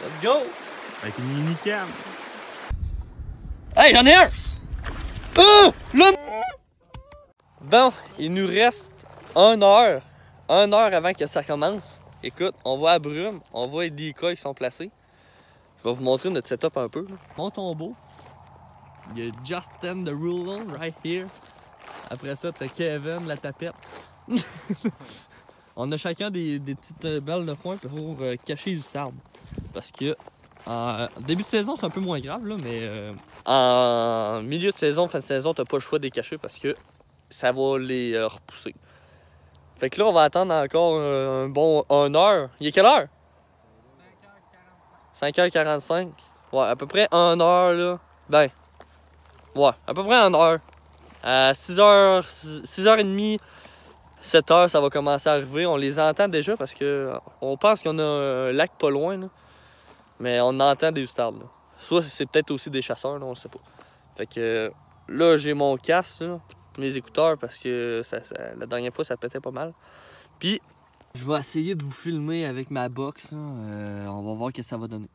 Let's go! Avec une mini-cam. Hey, j'en ai un! Là! Bon, il nous reste 1 heure. 1 heure avant que ça commence. Écoute, on voit la brume, on voit les decoys qui sont placés. Je vais vous montrer notre setup un peu. Là. Mon tombeau. Il y a Justin the Ruler right here. Après ça, t'as Kevin, la tapette. On a chacun des petites balles de foin pour cacher les arbres. Parce que en début de saison, c'est un peu moins grave, là, mais en milieu de saison, fin de saison, t'as pas le choix de les cacher parce que ça va les repousser. Fait que là, on va attendre encore un bon 1 heure. Il est quelle heure? 5h45. Ouais, à peu près 1 heure, là. Ben, ouais, à peu près 1 heure. À 6h, 6h30, 7h, ça va commencer à arriver. On les entend déjà parce que on pense qu'on a un lac pas loin, là. Mais on entend des ustardes, là. Soit c'est peut-être aussi des chasseurs, là, on le sait pas. Fait que là, j'ai mon casque, là, mes écouteurs, parce que la dernière fois, ça pétait pas mal. Puis, je vais essayer de vous filmer avec ma box, là. On va voir ce que ça va donner.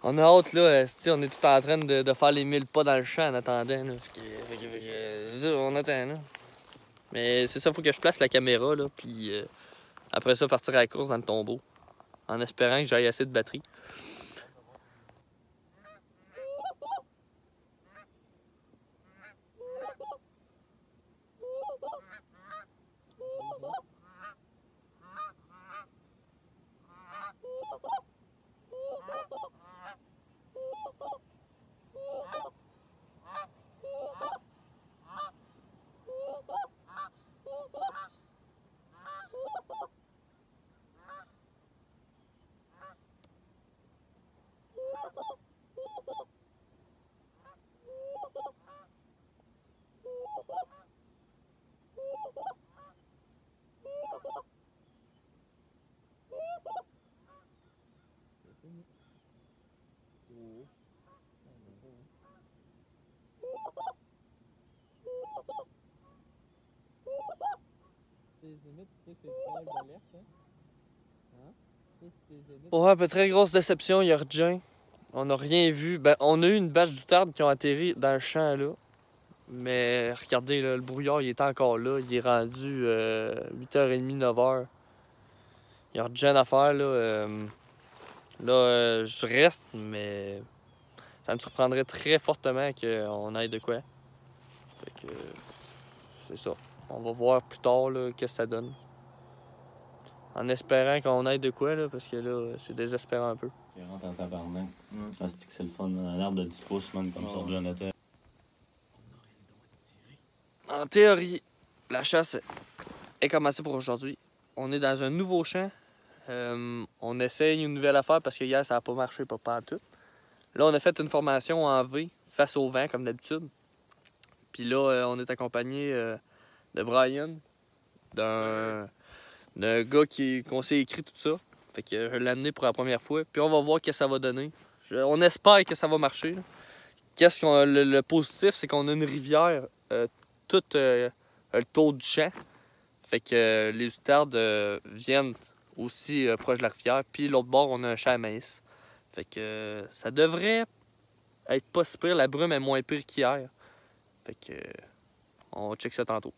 On a hâte, là, on est tout en train de faire les 1000 pas dans le champ en attendant, là. On attend, là. Mais c'est ça, il faut que je place la caméra, là, puis après ça, partir à la course dans le tombeau. En espérant que j'aille assez de batterie. Ouais, ben, très grosse déception, il y a rien. On n'a rien vu. Ben, on a eu une bâche d'outarde qui ont atterri dans le champ là. Mais regardez, là, le brouillard il est encore là. Il est rendu 8h30, 9h. Il y a rien à faire là. Là, je reste, mais ça me surprendrait très fortement qu'on aille de quoi. Fait que c'est ça. On va voir plus tard là, qu'est-ce que ça donne. En espérant qu'on aille de quoi, là, parce que là, c'est désespérant un peu. Il rentre en tabarnak. Je pense que c'est le fun, un arbre de 10 pouces, man, comme sur Jonathan. En théorie, la chasse est commencée pour aujourd'hui. On est dans un nouveau champ. On essaye une nouvelle affaire parce que hier, ça n'a pas marché, pas tout. Là, on a fait une formation en V, face au vent, comme d'habitude. Puis là, on est accompagné de Brian, d'un gars qu'on s'est écrit tout ça. Fait que je l'ai amené pour la première fois. Puis on va voir ce que ça va donner. On espère que ça va marcher. Qu'est-ce qu'on le positif, c'est qu'on a une rivière tout le tour du champ. Fait que les outardes viennent aussi proche de la rivière. Puis l'autre bord, on a un champ à maïs. Fait que ça devrait être pas si pire. La brume est moins pire qu'hier. Fait que on check ça tantôt.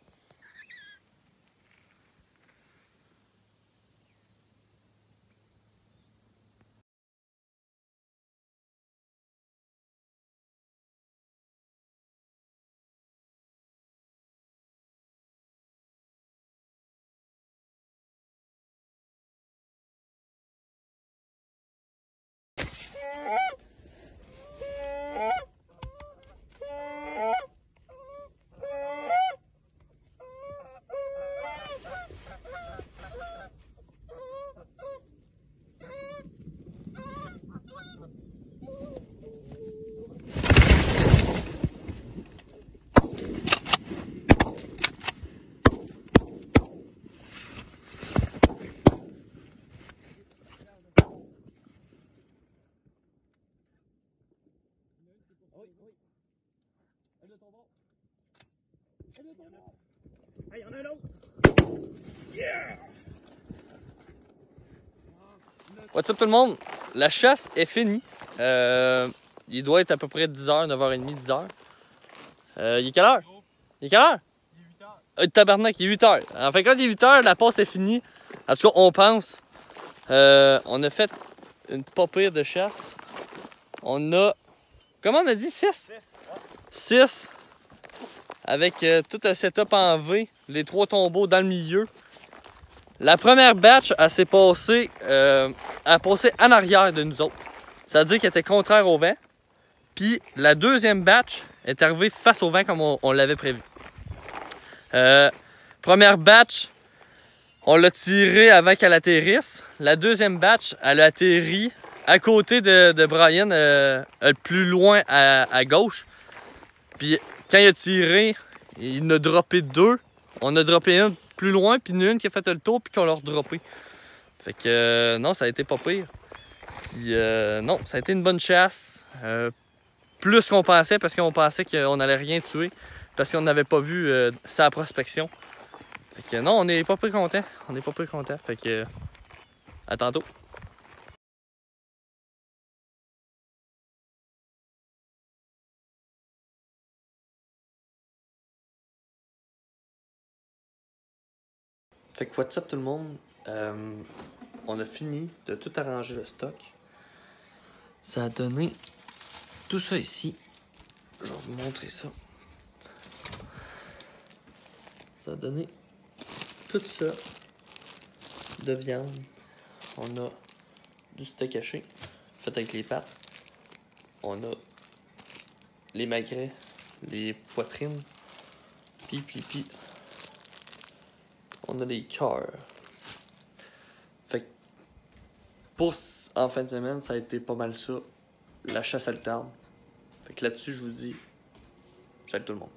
Hey, y'en a un autre! Yeah! What's up tout le monde? La chasse est finie. Il doit être à peu près 10h, 9h30, 10h. Il est quelle heure? Il est quelle heure? Il est 8h. Tabarnak, il est 8h. En fait, quand il est 8h, la passe est finie. En tout cas, on pense. On a fait une pas pire de chasse. On a... Comment on a dit? 6? 6. Avec tout un setup en V. Les 3 tombeaux dans le milieu. La première batch, elle s'est passée, en arrière de nous autres. C'est-à-dire qu'elle était contraire au vent. Puis la deuxième batch est arrivée face au vent comme on l'avait prévu. Première batch, on l'a tirée avant qu'elle atterrisse. La deuxième batch, elle a atterri à côté de Brian, plus loin à gauche. Puis quand il a tiré, il en a droppé 2. On a droppé une plus loin, puis une qui a fait le tour, puis qu'on l'a redroppé. Fait que non, ça a été pas pire. Puis non, ça a été une bonne chasse. Plus qu'on pensait, parce qu'on pensait qu'on n'allait rien tuer, parce qu'on n'avait pas vu sa prospection. Fait que non, on n'est pas plus content. On n'est pas plus content. Fait que à tantôt. Fait que what's up tout le monde? On a fini de tout arranger le stock. Ça a donné tout ça ici. Je vais vous montrer ça. Ça a donné tout ça de viande. On a du steak haché fait avec les pattes. On a les magrets, les poitrines. Puis. On a les cœurs. Fait que pour en fin de semaine, ça a été pas mal ça. La chasse alterne. Fait que là-dessus, je vous dis, salut tout le monde.